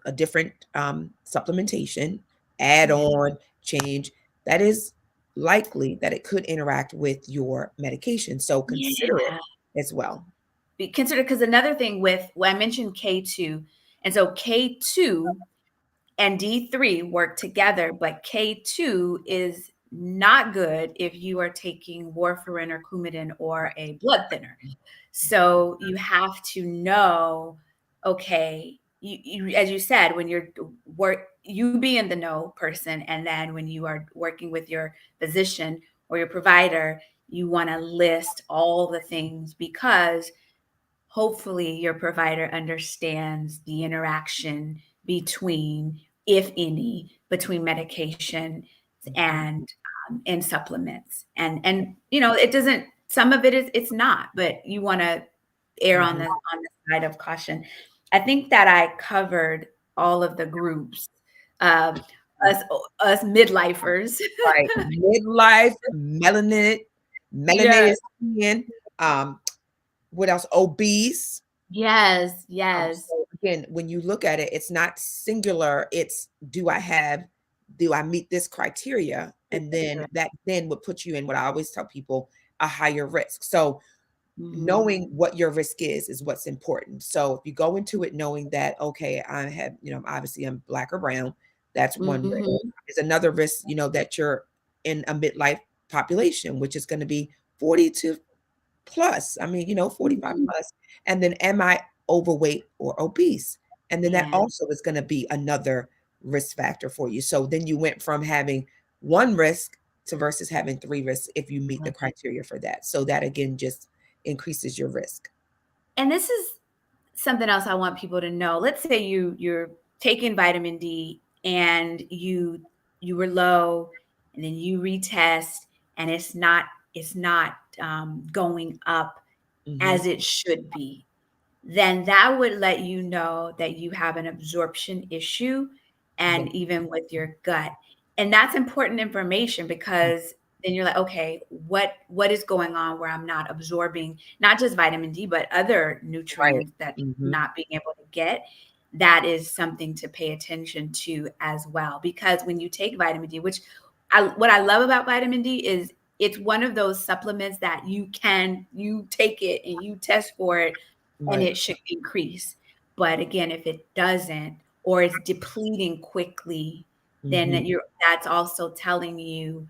Speaker 1: a different supplementation, add
Speaker 2: Yeah.
Speaker 1: on, change, that is likely that it could interact with your medication. So consider
Speaker 2: Yeah.
Speaker 1: it. as well.
Speaker 2: Be considered, because another thing with, well, I mentioned K2, and so K2 and D3 work together, but K2 is not good if you are taking warfarin or Coumadin or a blood thinner. So you have to know, okay, as you said, when you're you being the no person, and then when you are working with your physician or your provider, you want to list all the things, because hopefully your provider understands the interaction between, if any, between medication
Speaker 1: Mhm.
Speaker 2: and supplements. And it doesn't, some of it is, it's not, but you want to err on
Speaker 1: Mhm.
Speaker 2: the side of caution. I think that I covered all of the groups, um, us us midlifers.
Speaker 1: Right. Midlife,
Speaker 2: Yeah.
Speaker 1: melanated skin. Um, what else? Obese.
Speaker 2: Yes, yes.
Speaker 1: So again, when you look at it, it's not singular. It's do I meet this criteria? And then that then would put you in what I always tell people, a higher risk. So
Speaker 2: Mhm.
Speaker 1: knowing what your risk is what's important. So if you go into it knowing that, okay, I have, obviously I'm black or brown, that's one risk.
Speaker 2: Mhm.
Speaker 1: There's another risk, that you're in a midlife population, which is going to be 42 plus. I mean, 45
Speaker 2: Mhm.
Speaker 1: plus. And then am I overweight or obese? And then that
Speaker 2: Yeah.
Speaker 1: also is going to be another risk factor for you. So then you went from having one risk to versus having three risks if you meet the criteria for that. So that again just increases your risk.
Speaker 2: And this is something else I want people to know. Let's say you're taking vitamin D and you were low, and then you retest, and it's not going up
Speaker 1: Mhm.
Speaker 2: as it should be. Then that would let you know that you have an absorption issue,
Speaker 1: Yeah.
Speaker 2: and even with your gut. And that's important information, because then you're like, okay, what is going on where I'm not absorbing not just vitamin D, but other
Speaker 1: Right.
Speaker 2: nutrients that
Speaker 1: Mhm.
Speaker 2: not being able to get. That is something to pay attention to as well. Because when you take vitamin D, which what I love about vitamin D is it's one of those supplements that you take it and you test for it, and
Speaker 1: Right.
Speaker 2: it should increase. But again, if it doesn't, or it's depleting quickly, then
Speaker 1: Mhm.
Speaker 2: that's also telling you,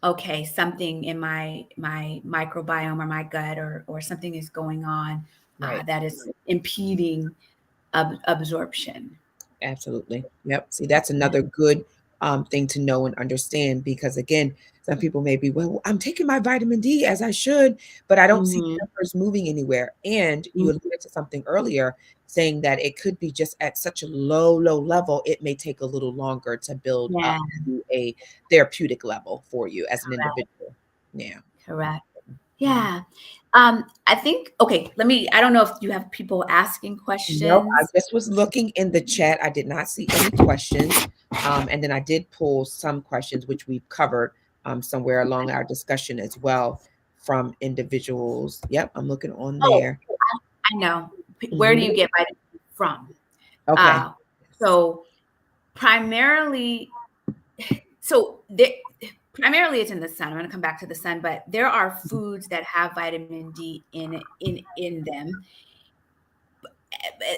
Speaker 2: okay, something in my microbiome or my gut, or something is going on,
Speaker 1: Right.
Speaker 2: that is impeding absorption.
Speaker 1: Absolutely. Yep. See, that's another good thing to know and understand because, again, some people may be, well, I'm taking my vitamin D as I should, but I don't see the
Speaker 2: Mhm.
Speaker 1: numbers moving anywhere. And you
Speaker 2: Mhm.
Speaker 1: alluded to something earlier saying that it could be just at such a low, low level, it may take a little longer to build
Speaker 2: Yeah,
Speaker 1: up to a therapeutic level for you as an
Speaker 2: correct,
Speaker 1: individual. Yeah.
Speaker 2: correct.
Speaker 1: Mhm.
Speaker 2: Yeah. I think, okay, I don't know if you have people asking
Speaker 1: Nope, I
Speaker 2: questions.
Speaker 1: just was looking in the chat. I did not see any questions. And then I did pull some questions, which we've covered somewhere along our discussion as well from individuals. Yep, I'm looking on
Speaker 2: Oh,
Speaker 1: there.
Speaker 2: I know. Where do
Speaker 1: Mhm.
Speaker 2: you get vitamin D from?
Speaker 1: Okay.
Speaker 2: Uh, so primarily, so the, primarily it's in the sun. I'm going to come back to the sun, but there are foods that have vitamin D in them,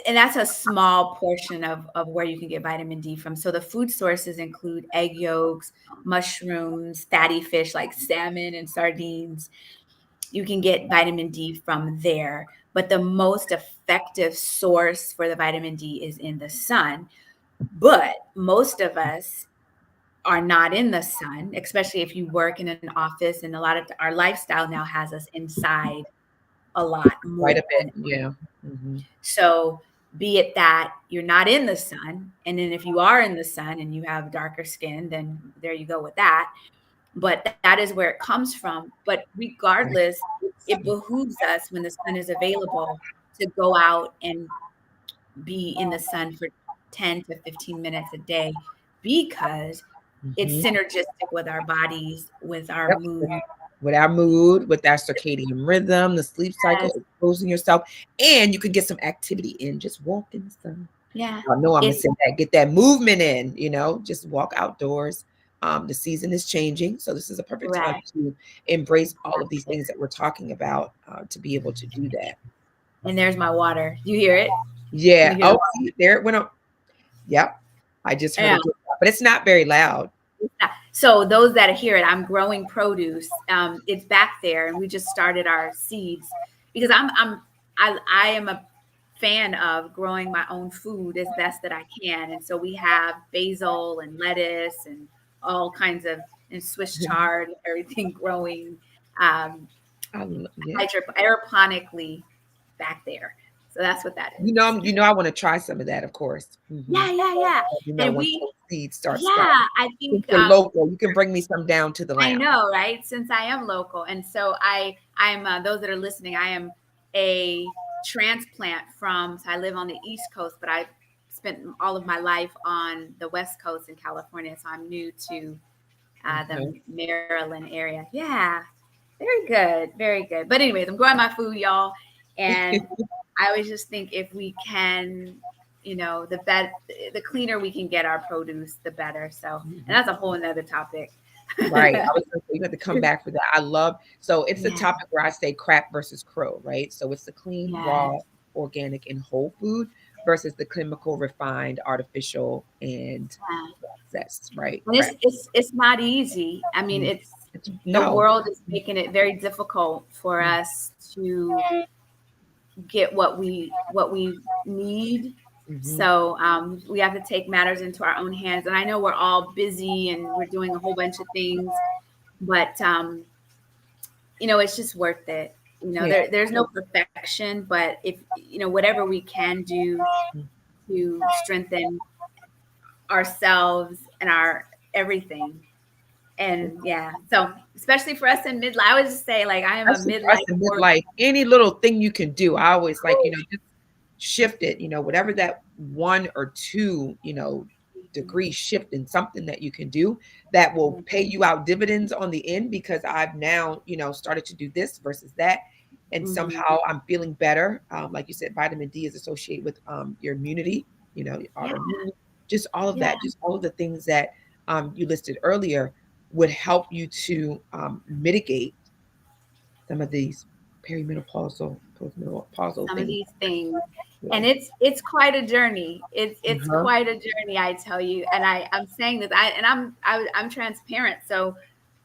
Speaker 2: and that's a small portion of where you can get vitamin D from. So the food sources include egg yolks, mushrooms, fatty fish like salmon and sardines. You can get vitamin D from there, but the most effective source for the vitamin D is in the sun. But most of us are not in the sun, especially if you work in an office, and a lot of our lifestyle now has us inside a lot more
Speaker 1: Quite a bit.
Speaker 2: than.
Speaker 1: Yeah. Mhm.
Speaker 2: So be it that you're not in the sun, and then if you are in the sun and you have darker skin, then there you go with that. But that is where it comes from. But
Speaker 1: Right.
Speaker 2: regardless, it behooves us, when the sun is available, to go out and be in the sun for 10 to 15 minutes a day, because it's
Speaker 1: Mhm.
Speaker 2: synergistic with our bodies, with our
Speaker 1: Yep.
Speaker 2: mood.
Speaker 1: With our mood, with our circadian rhythm, the sleep cycle,
Speaker 2: Yes.
Speaker 1: exposing yourself, and you could get some activity in. Just walk in the sun.
Speaker 2: Yeah.
Speaker 1: I know I'm gonna
Speaker 2: It's
Speaker 1: say that. Get that movement in. Just walk outdoors. The season is changing, so this is a perfect time
Speaker 2: Right.
Speaker 1: to embrace all of these things that we're talking about, to be able to do that.
Speaker 2: And there's my water. You hear it? Can
Speaker 1: Yeah.
Speaker 2: you hear the
Speaker 1: Oh,
Speaker 2: water?
Speaker 1: see, there it went up. Yep. I just heard
Speaker 2: Yeah.
Speaker 1: it, but it's not very loud.
Speaker 2: So those that hear it, I'm growing produce. It's back there, and we just started our seeds because I am a fan of growing my own food as best that I can, and so we have basil and lettuce and all kinds of and Swiss chard, everything growing
Speaker 1: Yeah.
Speaker 2: aeroponically back there. So that's what that is.
Speaker 1: I want to try some of that, of course.
Speaker 2: Yeah, yeah, yeah. And
Speaker 1: Once
Speaker 2: we,
Speaker 1: those seeds start sprouting.
Speaker 2: yeah, I
Speaker 1: Since
Speaker 2: think
Speaker 1: you're local, you can bring me some down to the
Speaker 2: I
Speaker 1: lounge.
Speaker 2: know, right? Since I am local, and so I'm those that are listening. I am a transplant from. So I live on the East Coast, but I spent all of my life on the West Coast in California. So I'm new to
Speaker 1: Okay.
Speaker 2: the Maryland area. Yeah, very good, very good. But anyways, I'm growing my food, y'all, and I always just think if we can, the cleaner we can get our produce, the better. So, and that's a whole another topic.
Speaker 1: Right. I was gonna say you have to come back for that. So it's the
Speaker 2: Yeah,
Speaker 1: topic where I say crap versus crow, right? So it's the clean,
Speaker 2: yeah,
Speaker 1: raw, organic, and whole food versus the chemical, refined, artificial, and
Speaker 2: yeah.
Speaker 1: processed, right?
Speaker 2: And
Speaker 1: Crap.
Speaker 2: it's not easy. I mean,
Speaker 1: Mm.
Speaker 2: it's the
Speaker 1: No.
Speaker 2: world is making it very difficult for us to get what we need.
Speaker 1: Mm-hmm.
Speaker 2: So we have to take matters into our own hands. And I know we're all busy and we're doing a whole bunch of things, but it's just worth it.
Speaker 1: Yeah.
Speaker 2: There's no perfection, but if whatever we can do to strengthen ourselves and our everything. And yeah, so especially for us in midlife, I would just say like I am a
Speaker 1: Especially for us
Speaker 2: midlife
Speaker 1: in
Speaker 2: warrior.
Speaker 1: midlife, any little thing you can do, I always like, just shift it, whatever that 1 or 2, degree shift in something that you can do that will pay you out dividends on the end because I've now, started to do this versus that. And
Speaker 2: Mhm.
Speaker 1: somehow I'm feeling better. Like you said, vitamin D is associated with your immunity, your
Speaker 2: Yeah,
Speaker 1: autoimmune, just all of
Speaker 2: yeah.
Speaker 1: that, just all of the things that you listed earlier would help you to mitigate some of these postmenopausal
Speaker 2: Some of
Speaker 1: things.
Speaker 2: these things.
Speaker 1: Yeah.
Speaker 2: And it's quite a journey. It's
Speaker 1: Uh-huh.
Speaker 2: quite a journey, I tell you. And I'm saying this, I'm transparent. So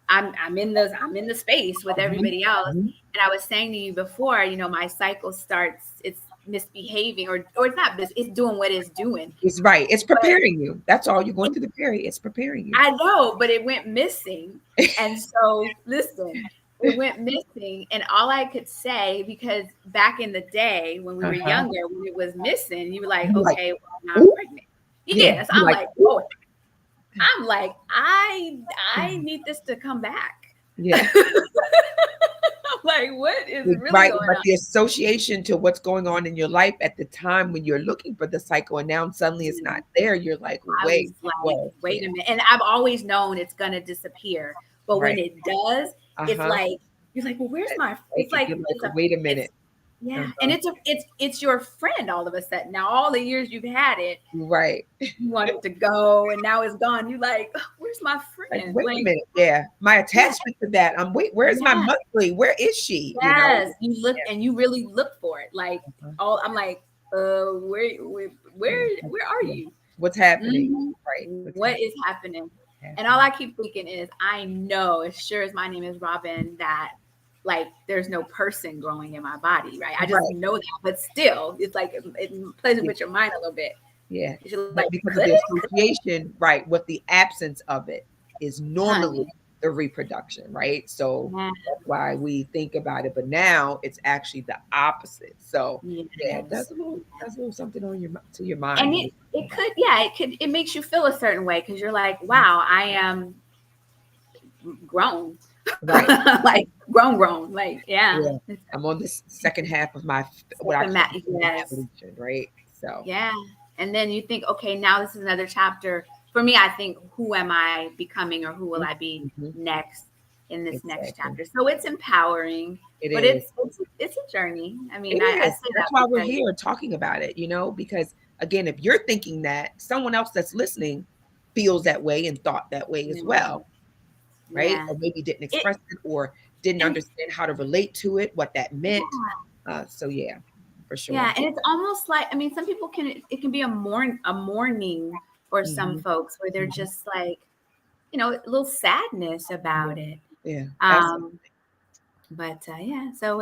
Speaker 2: I'm in the space with
Speaker 1: Mhm.
Speaker 2: everybody else.
Speaker 1: Mhm.
Speaker 2: And I was saying to you before, my cycle starts, it's misbehaving or it's not it's doing what it's doing.
Speaker 1: It's right. It's
Speaker 2: But
Speaker 1: preparing you. That's all. You're going through the period. It's preparing you.
Speaker 2: I know, but it went missing. And so, listen, it went missing. And all I could say, because back in the day when we were
Speaker 1: Uh-huh.
Speaker 2: younger, when it was missing, you were like,
Speaker 1: You like,
Speaker 2: okay, well, now I'm
Speaker 1: ooh,
Speaker 2: pregnant.
Speaker 1: yeah.
Speaker 2: Yes.
Speaker 1: You
Speaker 2: I'm
Speaker 1: like,
Speaker 2: like,
Speaker 1: ooh.
Speaker 2: oh, I'm like, I need this to come back. I'm
Speaker 1: Yeah.
Speaker 2: like, what is really
Speaker 1: Right.
Speaker 2: going
Speaker 1: But
Speaker 2: on?
Speaker 1: the association to what's going on in your life at the time when you're looking for the cycle and now suddenly it's not there, you're like,
Speaker 2: I was
Speaker 1: wait,
Speaker 2: like,
Speaker 1: whoa.
Speaker 2: wait
Speaker 1: Yeah.
Speaker 2: a minute. And I've always known it's gonna disappear. But when
Speaker 1: Right.
Speaker 2: it does, it's
Speaker 1: Uh-huh.
Speaker 2: like you're like, well, where's my
Speaker 1: Like,
Speaker 2: it's like
Speaker 1: you're like,
Speaker 2: it's a
Speaker 1: wait a
Speaker 2: it's
Speaker 1: minute.
Speaker 2: yeah, and
Speaker 1: Uh-huh.
Speaker 2: it's your friend all of a sudden. Now all the years you've had it,
Speaker 1: Right.
Speaker 2: you want it to go and now it's gone. You like, "Ugh, where's my
Speaker 1: Like,
Speaker 2: friend?"
Speaker 1: wait a
Speaker 2: Like,
Speaker 1: minute. Yeah. My
Speaker 2: yeah,
Speaker 1: attachment to that. Where's my
Speaker 2: yeah,
Speaker 1: monthly? Where is she?
Speaker 2: yes. You look
Speaker 1: Yeah.
Speaker 2: and you really look for it. Like
Speaker 1: Uh-huh.
Speaker 2: all I'm like,
Speaker 1: Yeah.
Speaker 2: where are
Speaker 1: Yeah.
Speaker 2: you?
Speaker 1: What's happening?
Speaker 2: Mhm.
Speaker 1: Right. What's
Speaker 2: What is happening? And all
Speaker 1: happening?
Speaker 2: I keep thinking is, I know as sure as my name is Robin that like there's no person growing in my body, right? I just
Speaker 1: Right.
Speaker 2: know that, but still, it's like it plays
Speaker 1: Yeah.
Speaker 2: with your mind a little bit.
Speaker 1: Yeah.
Speaker 2: You're
Speaker 1: But
Speaker 2: like,
Speaker 1: because of
Speaker 2: could
Speaker 1: the
Speaker 2: it,
Speaker 1: association, right, with the absence of it is normally
Speaker 2: honey?
Speaker 1: the reproduction, right? So
Speaker 2: Yeah,
Speaker 1: that's why we think about it. But now it's actually the opposite. So yeah, it
Speaker 2: yes.
Speaker 1: does a little something on to your
Speaker 2: And
Speaker 1: mind when
Speaker 2: it
Speaker 1: you think
Speaker 2: it
Speaker 1: about
Speaker 2: could, yeah, it makes you feel a certain way because you're like, wow, I am grown,
Speaker 1: right.
Speaker 2: like grown, like yeah,
Speaker 1: Yeah. I'm on this second half of my what I
Speaker 2: second
Speaker 1: call human
Speaker 2: yes.
Speaker 1: evolution, right? So
Speaker 2: Yeah. And then you think, okay, now this is another chapter. For me, I think, who am I becoming or who will I be
Speaker 1: mhm,
Speaker 2: next in this next
Speaker 1: exactly.
Speaker 2: chapter? So it's empowering,
Speaker 1: It
Speaker 2: but
Speaker 1: is.
Speaker 2: it's a journey. I
Speaker 1: It
Speaker 2: mean, I
Speaker 1: is.
Speaker 2: say
Speaker 1: That's
Speaker 2: that
Speaker 1: why we're
Speaker 2: because
Speaker 1: here talking about it, because again, if you're thinking that, someone else that's listening feels that way and thought that way as
Speaker 2: Yeah.
Speaker 1: well, right?
Speaker 2: Yeah.
Speaker 1: Or maybe didn't
Speaker 2: It
Speaker 1: express it or didn't
Speaker 2: and
Speaker 1: understand how to relate to it, what that meant.
Speaker 2: yeah.
Speaker 1: So yeah, for
Speaker 2: Yeah,
Speaker 1: sure.
Speaker 2: and it's almost like, I mean, some people it can be a mourning for some
Speaker 1: Hmm.
Speaker 2: folks where they're
Speaker 1: Hmm.
Speaker 2: just like, a little sadness
Speaker 1: Yeah,
Speaker 2: about it.
Speaker 1: yeah, absolutely.
Speaker 2: Um, but yeah, so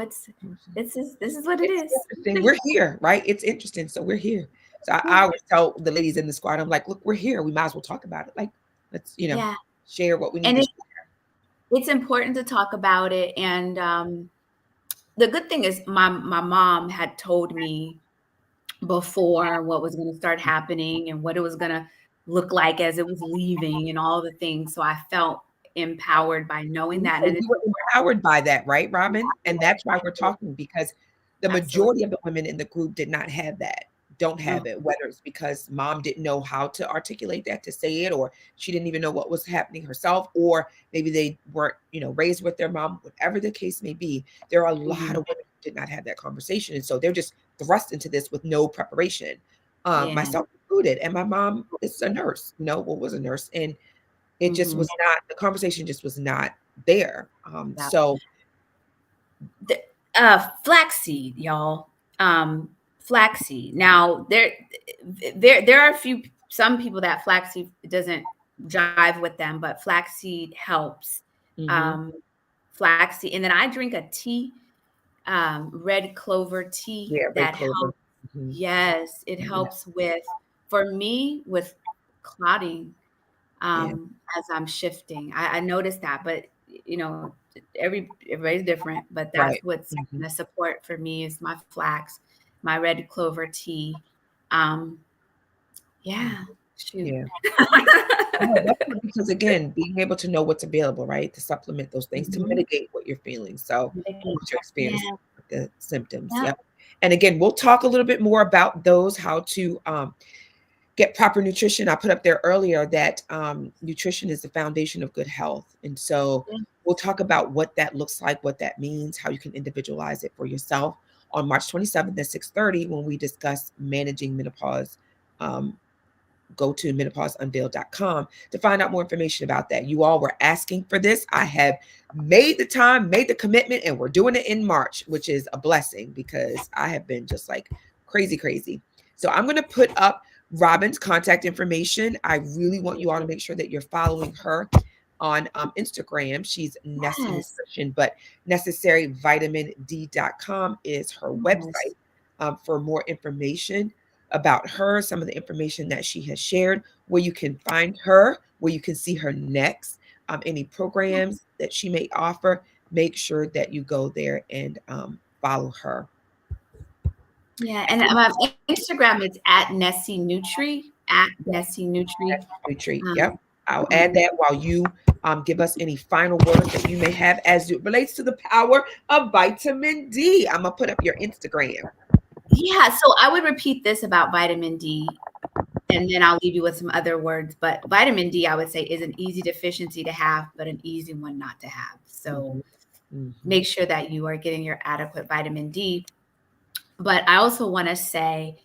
Speaker 2: this is what it
Speaker 1: It's
Speaker 2: is.
Speaker 1: interesting. We're here, right? It's interesting. So we're here. So I
Speaker 2: Yeah.
Speaker 1: always tell the ladies in the squad, I'm like, look, we're here. We might as well talk about it. Like, let's,
Speaker 2: Yeah.
Speaker 1: share what we need
Speaker 2: And
Speaker 1: to
Speaker 2: it's important to talk about it. And the good thing is my mom had told me before what was going to start happening and what it was going to look like as it was leaving and all the things. So I felt empowered by knowing
Speaker 1: share.
Speaker 2: that.
Speaker 1: So
Speaker 2: And
Speaker 1: you
Speaker 2: it's
Speaker 1: were
Speaker 2: important.
Speaker 1: empowered by that, right, Robin? And that's why we're talking because the
Speaker 2: Absolutely.
Speaker 1: majority of the women in the group did not have that, don't have
Speaker 2: Oh,
Speaker 1: it, whether it's because mom didn't know how to articulate that, to say it, or she didn't even know what was happening herself, or maybe they weren't, raised with their mom, whatever the case may be. There are a lot
Speaker 2: mhm.
Speaker 1: of women who did not have that conversation. And so they're just thrust into this with no preparation,
Speaker 2: Yeah.
Speaker 1: myself included. And my mom is a nurse, was a nurse. And it just
Speaker 2: Hmm.
Speaker 1: was not, the conversation just was not there.
Speaker 2: Yeah.
Speaker 1: So
Speaker 2: The, flaxseed, y'all. Flaxseed. Now there are some people that flaxseed doesn't jive with them, but flaxseed helps.
Speaker 1: mhm.
Speaker 2: Um, Flaxseed, and then I drink a tea, red clover tea
Speaker 1: Yeah, red
Speaker 2: that
Speaker 1: clover.
Speaker 2: helps.
Speaker 1: Mhm.
Speaker 2: Yes, it
Speaker 1: Yeah,
Speaker 2: helps for me with clotting,
Speaker 1: yeah,
Speaker 2: as I'm shifting. I noticed that, but you know, everybody's different, but that's
Speaker 1: right.
Speaker 2: what's
Speaker 1: Mhm.
Speaker 2: gonna support for me is my flax, my red clover tea. Um,
Speaker 1: Mhm.
Speaker 2: yeah, shoot.
Speaker 1: Yeah. No, that's what, because again, being able to know what's available, right? To supplement those things, to
Speaker 2: Mhm.
Speaker 1: mitigate what you're feeling. So what you're experiencing
Speaker 2: Yeah,
Speaker 1: with the symptoms.
Speaker 2: yeah.
Speaker 1: Yep. And again, we'll talk a little bit more about those, how to get proper nutrition. I put up there earlier that nutrition is the foundation of good health. And so we'll talk about what that looks like, what that means, how you can individualize it for yourself on March 27th at 6:30 when we discuss managing menopause. Um, Go to menopauseunveiled.com to find out more information about that. You all were asking for this. I have made the time, made the commitment, and we're doing it in March, which is a blessing because I have been just like crazy, crazy. So I'm going to put up Robin's contact information. I really want you all to make sure that you're following her on Instagram. She's Nessie
Speaker 2: Yes.
Speaker 1: Nutrition, but necessaryvitamind.com is her
Speaker 2: Yes.
Speaker 1: website for more information about her, some of the information that she has shared, where you can find her, where you can see her next, any programs that she may offer. Make sure that you go there and follow her.
Speaker 2: Yeah, and my Instagram is at Nessie Nutri, at Nessie Nutri.
Speaker 1: Retreat. Yep.
Speaker 2: Um,
Speaker 1: I'll add
Speaker 2: um,
Speaker 1: that while you give us any final words that you may have as it relates to the power of vitamin D. I'm gonna put up your Instagram.
Speaker 2: yeah, so I would repeat this about vitamin D, and then I'll leave you with some other words. But vitamin D, I would say, is an easy deficiency to have, but an easy one not to have. So
Speaker 1: Mhm, mhm.
Speaker 2: make sure that you are getting your adequate vitamin D. But I also want to say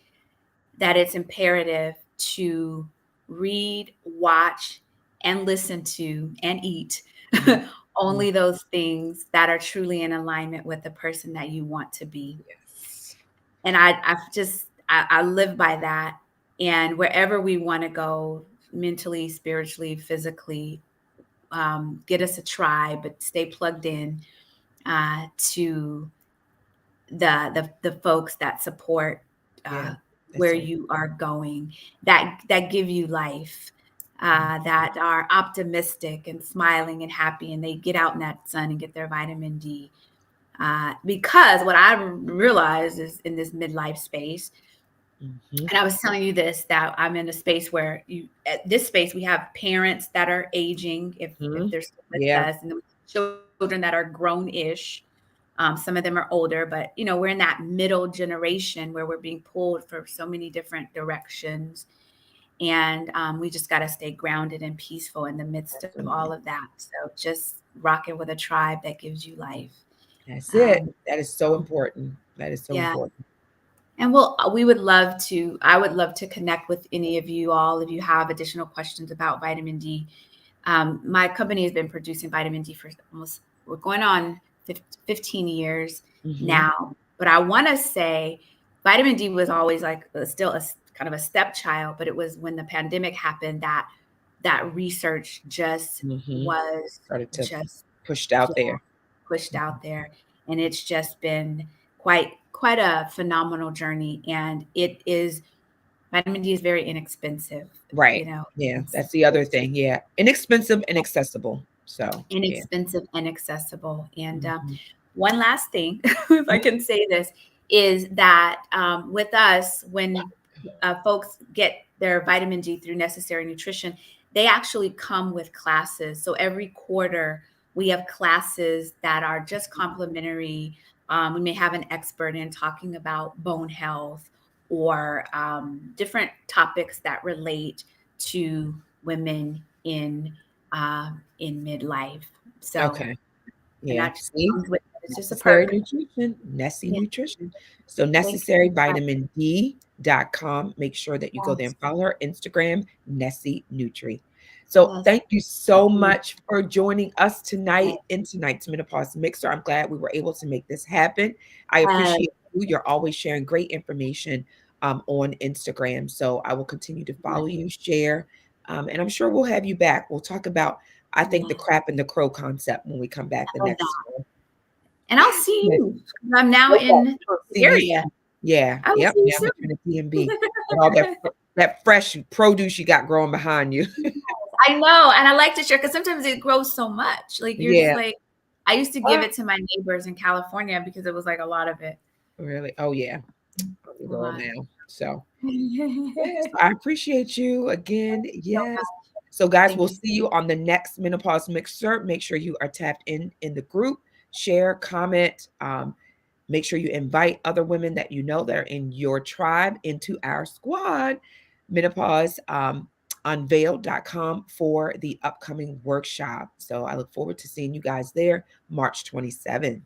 Speaker 2: that it's imperative to read, watch, and listen to and eat
Speaker 1: Mhm, mhm.
Speaker 2: only those things that are truly in alignment with the person that you want to be.
Speaker 1: Yes.
Speaker 2: And I live by that. And wherever we want to go, mentally, spiritually, physically, get us a tribe, but stay plugged in to the folks that support
Speaker 1: Yeah.
Speaker 2: uh,
Speaker 1: That's
Speaker 2: where
Speaker 1: so.
Speaker 2: you are going, that give you life, that are optimistic and smiling and happy, and they get out in that sun and get their vitamin D. Because what I realized is in this midlife space,
Speaker 1: Mhm,
Speaker 2: and I was telling you this, that I'm in a space where at this space we have parents that are aging, if
Speaker 1: mhm.
Speaker 2: they're still with
Speaker 1: Yeah.
Speaker 2: us, and then children that are grown-ish. Some of them are older, but we're in that middle generation where we're being pulled for so many different directions, and we just got to stay grounded and peaceful in the midst of
Speaker 1: Absolutely.
Speaker 2: all of that. So just rocking with a tribe that gives you life.
Speaker 1: That's it.
Speaker 2: Um,
Speaker 1: That is so
Speaker 2: so
Speaker 1: important. That is so
Speaker 2: yeah,
Speaker 1: important.
Speaker 2: And we would love to, I would love to connect with any of you all if you have additional questions about vitamin D. My company has been producing vitamin D for almost, we're going on 15 years
Speaker 1: Mm-hmm.
Speaker 2: now. But I want to say vitamin D was always like still a kind of a stepchild, but it was when the pandemic happened that that research just
Speaker 1: Mm-hmm.
Speaker 2: was
Speaker 1: Started to
Speaker 2: just,
Speaker 1: pushed out
Speaker 2: yeah,
Speaker 1: there.
Speaker 2: pushed out there. And it's just been quite a phenomenal journey. And it is, vitamin D is very inexpensive,
Speaker 1: Right.
Speaker 2: you know,
Speaker 1: Yeah.
Speaker 2: it's
Speaker 1: That's the other
Speaker 2: it's
Speaker 1: thing. Yeah. Inexpensive and accessible. So yeah.
Speaker 2: inexpensive and accessible. And
Speaker 1: Mm-hmm.
Speaker 2: one last thing, if I can say this, is that with us, when folks get their vitamin D through Necessary Nutrition, they actually come with classes. So every quarter, we have classes that are just complimentary. We may have an expert in talking about bone health or different topics that relate to women in midlife. So,
Speaker 1: Okay.
Speaker 2: and
Speaker 1: Yeah.
Speaker 2: that just
Speaker 1: See?
Speaker 2: comes with it. It's just a
Speaker 1: Necessary
Speaker 2: perk.
Speaker 1: Nutrition, Nessie
Speaker 2: Yeah.
Speaker 1: Nutrition. So
Speaker 2: Thank you so much.
Speaker 1: necessaryvitamind.com. Make sure that you go there
Speaker 2: Yes.
Speaker 1: and follow her Instagram, Nessie Nutri. So
Speaker 2: Yes.
Speaker 1: thank you
Speaker 2: Thank
Speaker 1: so
Speaker 2: you.
Speaker 1: much for joining us
Speaker 2: Yes.
Speaker 1: tonight in tonight's Menopause Mixer. I'm glad we were able to make this happen. I appreciate you. You're always sharing great information on Instagram. So I will continue to follow you, share, and I'm sure we'll have you back. We'll talk about, I think, the
Speaker 2: Yes.
Speaker 1: crap and the crow concept when we come back the
Speaker 2: Love
Speaker 1: next
Speaker 2: that.
Speaker 1: time.
Speaker 2: And I'll see
Speaker 1: Yes.
Speaker 2: you. I'm now
Speaker 1: Okay.
Speaker 2: in
Speaker 1: We'll
Speaker 2: the
Speaker 1: see you
Speaker 2: area.
Speaker 1: soon. Yeah.
Speaker 2: I will
Speaker 1: Yep.
Speaker 2: see you
Speaker 1: Now that you're in the
Speaker 2: soon.
Speaker 1: DMV with all that fresh produce you got growing behind you.
Speaker 2: I know, and I like to share because sometimes it grows so much. Like you're just
Speaker 1: Yeah.
Speaker 2: like, I used to give
Speaker 1: Oh,
Speaker 2: it to my neighbors in California because it was like a lot of it.
Speaker 1: really? Oh, yeah. I'm a
Speaker 2: A
Speaker 1: girl
Speaker 2: lot.
Speaker 1: now. So, yes, I appreciate you again.
Speaker 2: So
Speaker 1: Yes.
Speaker 2: much.
Speaker 1: So, guys,
Speaker 2: Thank
Speaker 1: we'll
Speaker 2: you.
Speaker 1: see you on the next Menopause Mixer. Make sure you are tapped in the group, share, comment. Make sure you invite other women that you know that are in your tribe into our squad. Menopause unveiled.com for the upcoming workshop. So I look forward to seeing you guys there March 27th.